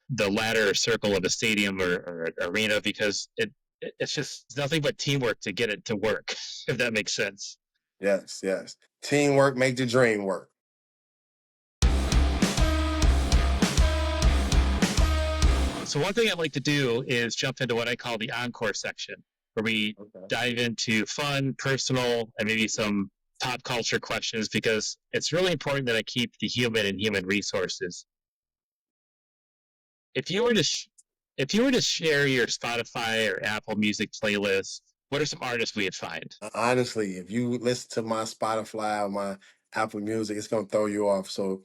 the ladder or circle of a stadium or arena, because it's just nothing but teamwork to get it to work, if that makes sense. Yes, yes. Teamwork make the dream work. So one thing I'd like to do is jump into what I call the Encore section, where we dive into fun, personal, and maybe some pop culture questions, because it's really important that I keep the human and human resources. If you were to share your Spotify or Apple Music playlist, what are some artists we would find? Honestly, if you listen to my Spotify or my Apple Music, it's gonna throw you off. So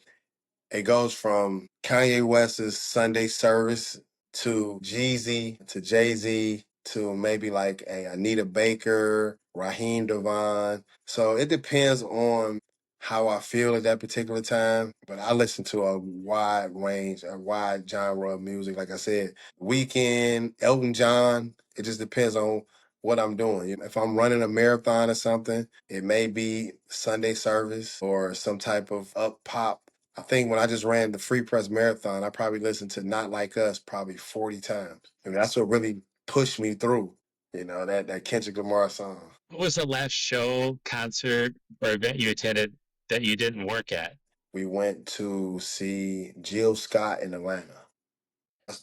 it goes from Kanye West's Sunday Service to Jeezy to Jay-Z to maybe like a Anita Baker, Raheem Devon. So it depends on how I feel at that particular time. But I listen to a wide range, a wide genre of music. Like I said, Weekend, Elton John. It just depends on what I'm doing. If I'm running a marathon or something, it may be Sunday Service or some type of up pop. I think when I just ran the Free Press Marathon, I probably listened to Not Like Us probably 40 times. I mean, that's what really pushed me through, that Kendrick Lamar song. What was the last show, concert, or event you attended that you didn't work at? We went to see Jill Scott in Atlanta.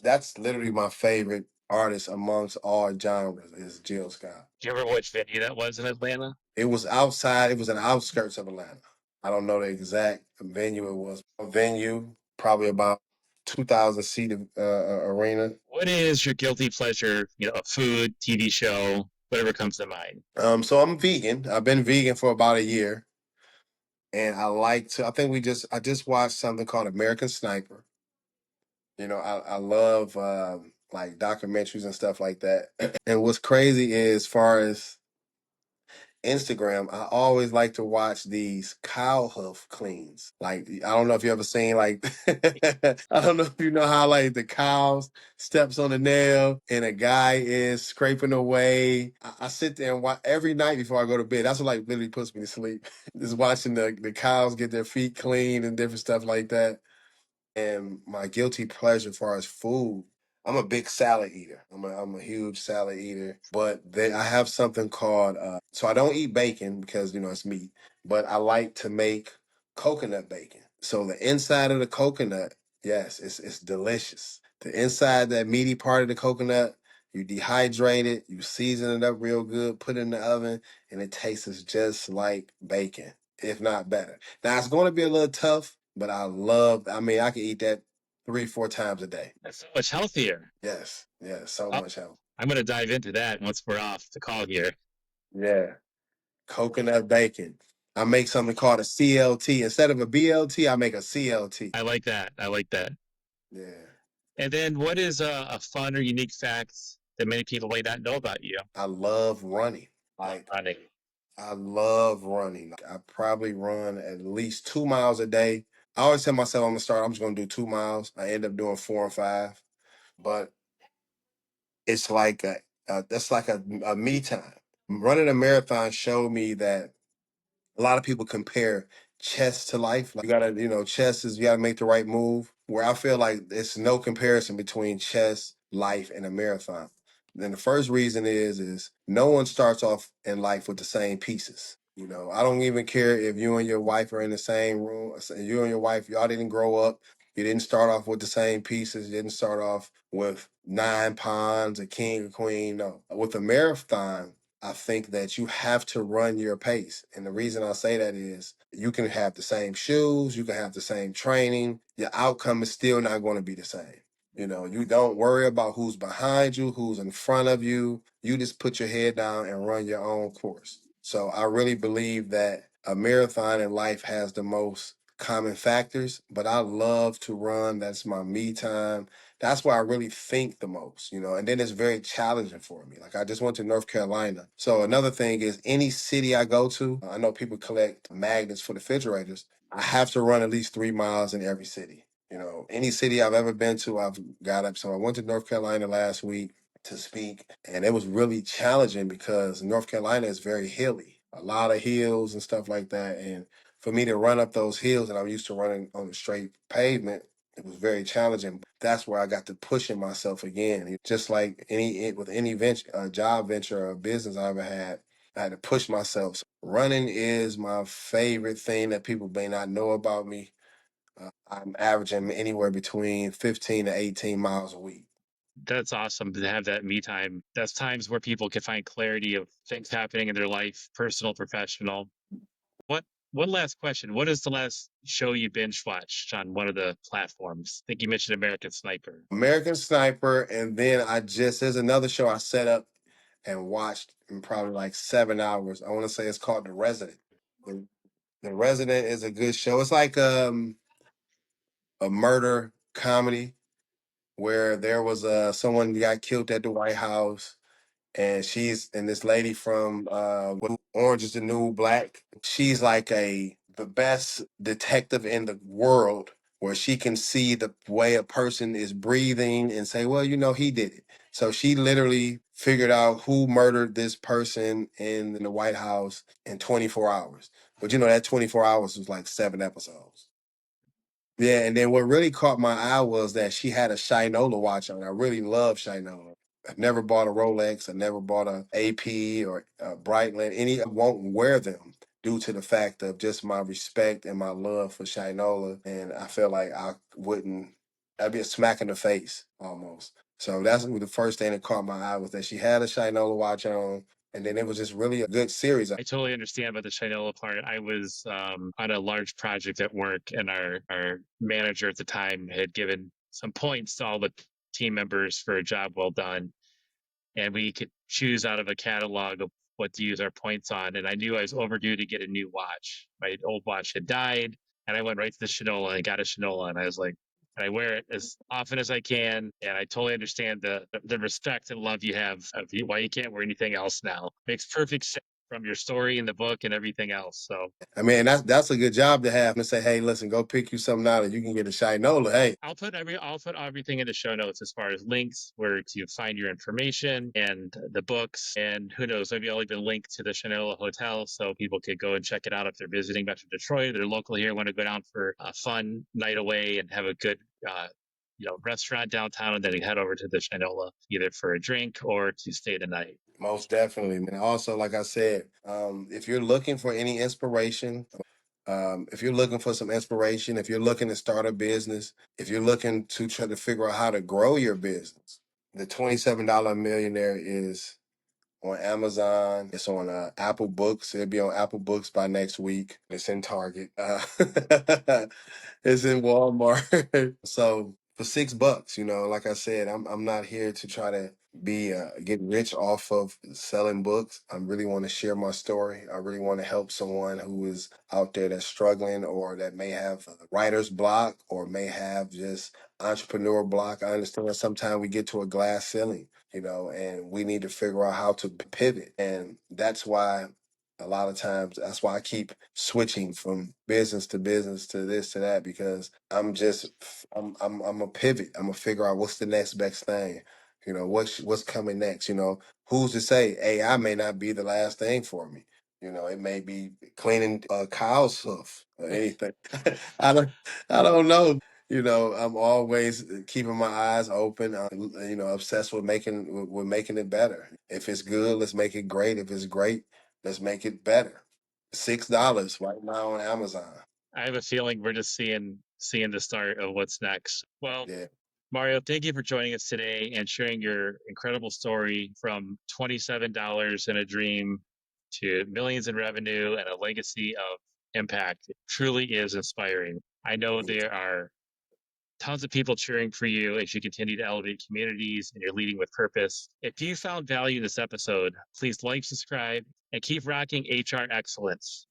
That's literally my favorite artist amongst all genres is Jill Scott. Do you remember which venue that was in Atlanta? It was outside, it was in the outskirts of Atlanta. I don't know the exact venue it was. A venue, probably about 2,000 seat arena. What is your guilty pleasure? A food, TV show, whatever comes to mind. So I'm vegan. I've been vegan for about a year. And I just watched something called American Sniper. I love like documentaries and stuff like that. And what's crazy is, as far as Instagram, I always like to watch these cow hoof cleans. Like, I don't know if you ever seen like, I don't know if you know how like the cows steps on the nail and a guy is scraping away. I sit there and watch every night before I go to bed. That's what like literally puts me to sleep. Just watching the cows get their feet clean and different stuff like that. And my guilty pleasure as far as food, I'm a big salad eater. I'm a huge salad eater. But then I have something called so I don't eat bacon because it's meat, but I like to make coconut bacon. So the inside of the coconut, yes, it's delicious. The inside, that meaty part of the coconut, you dehydrate it, you season it up real good, put it in the oven, and it tastes just like bacon, if not better. Now it's going to be a little tough, but I mean, I can eat that 3-4 times a day. That's so much healthier. Yes, so Oh, much health. I'm going to dive into that once we're off the call here. Yeah, coconut bacon. I make something called a CLT. Instead of a BLT, I make a CLT. I like that. Yeah. And then what is a fun or unique fact that many people might not know about you? I love running. Like, Running. I love running. I probably run at least 2 miles a day. I always tell myself I'm just gonna do 2 miles. I end up doing 4 or 5. But it's like that's like a me time. Running a marathon showed me that a lot of people compare chess to life. Like, chess is, you gotta make the right move. Where I feel like it's no comparison between chess, life, and a marathon. Then the first reason is no one starts off in life with the same pieces. I don't even care if you and your wife are in the same room. You and your wife, y'all didn't grow up. You didn't start off with the same pieces. You didn't start off with 9 pawns, a king, a queen. No. With a marathon, I think that you have to run your pace. And the reason I say that is you can have the same shoes, you can have the same training. Your outcome is still not going to be the same. You don't worry about who's behind you, who's in front of you. You just put your head down and run your own course. So I really believe that a marathon in life has the most common factors, but I love to run. That's my me time. That's where I really think the most, and then it's very challenging for me. Like, I just went to North Carolina. So another thing is, any city I go to, I know people collect magnets for the refrigerators. I have to run at least 3 miles in every city. Any city I've ever been to, I've got up. So I went to North Carolina last week to speak, and it was really challenging because North Carolina is very hilly, a lot of hills and stuff like that. And for me to run up those hills, and I'm used to running on the straight pavement, It was very challenging. That's where I got to pushing myself again. Just like any venture, job venture or business I ever had, I had to push myself. Running is my favorite thing that people may not know about me. I'm averaging anywhere between 15 to 18 miles a week. That's awesome to have that me time. That's times where people can find clarity of things happening in their life, personal, professional. What One last question. What is the last show you binge watched on one of the platforms? I think you mentioned American Sniper. American Sniper, and then there's another show I set up and watched in probably like 7 hours. I want to say it's called The Resident. The, the Resident is a good show. It's like a murder comedy where there was someone got killed at the White House, and this lady from Orange is the New Black. She's like the best detective in the world, where she can see the way a person is breathing and say, well, he did it. So she literally figured out who murdered this person in the White House in 24 hours. But that 24 hours was like 7 episodes. Yeah, and then what really caught my eye was that she had a Shinola watch on. I really love Shinola. I never bought a Rolex. I never bought a AP or a Breitling. I won't wear them due to the fact of just my respect and my love for Shinola. And I feel like I'd be a smack in the face almost. So that's the first thing that caught my eye was that she had a Shinola watch on. And then it was just really a good series. I totally understand about the Shinola part. I was on a large project at work, and our manager at the time had given some points to all the team members for a job well done. And we could choose out of a catalog of what to use our points on. And I knew I was overdue to get a new watch. My old watch had died, and I went right to the Shinola and got a Shinola. And I was like, and I wear it as often as I can. And I totally understand the respect and love you have of why you can't wear anything else now. Makes perfect sense from your story in the book and everything else. So I mean, that's a good job to have, and say, hey, listen, go pick you something out and you can get a Shinola. Hey, I'll put everything in the show notes as far as links where to find your information and the books, and who knows, maybe I'll even link to the Shinola Hotel so people could go and check it out if they're visiting Metro Detroit. They're local here, want to go down for a fun night away and have a good restaurant downtown, and then you head over to the Shinola either for a drink or to stay the night. most definitely. And also, like I said, if you're looking for any inspiration, if you're looking for some inspiration, if you're looking to start a business, if you're looking to try to figure out how to grow your business, the $27 Millionaire is on Amazon. It's on Apple Books. It'll be on Apple Books by next week. It's in Target. It's in Walmart. So for $6, like I said, I'm not here to try to be get rich off of selling books. I really want to share my story. I really want to help someone who is out there that's struggling, or that may have writer's block, or may have just entrepreneur block. I understand that sometimes we get to a glass ceiling, and we need to figure out how to pivot. And that's why a lot of times, that's why I keep switching from business to business to this to that, because I'm a pivot. I'm gonna figure out what's the next best thing. What's coming next. Who's to say AI may not be the last thing for me. It may be cleaning a cow's hoof or anything. I don't I don't know. I'm always keeping my eyes open. I'm, obsessed with making it better. If it's good, let's make it great. If it's great, let's make it better. $6 right now on Amazon. I have a feeling we're just seeing the start of what's next. Well, Yeah. Mario, thank you for joining us today and sharing your incredible story from $27 in a dream to millions in revenue and a legacy of impact. It truly is inspiring. I know there are tons of people cheering for you as you continue to elevate communities and you're leading with purpose. If you found value in this episode, please like, subscribe, and keep rocking HR excellence.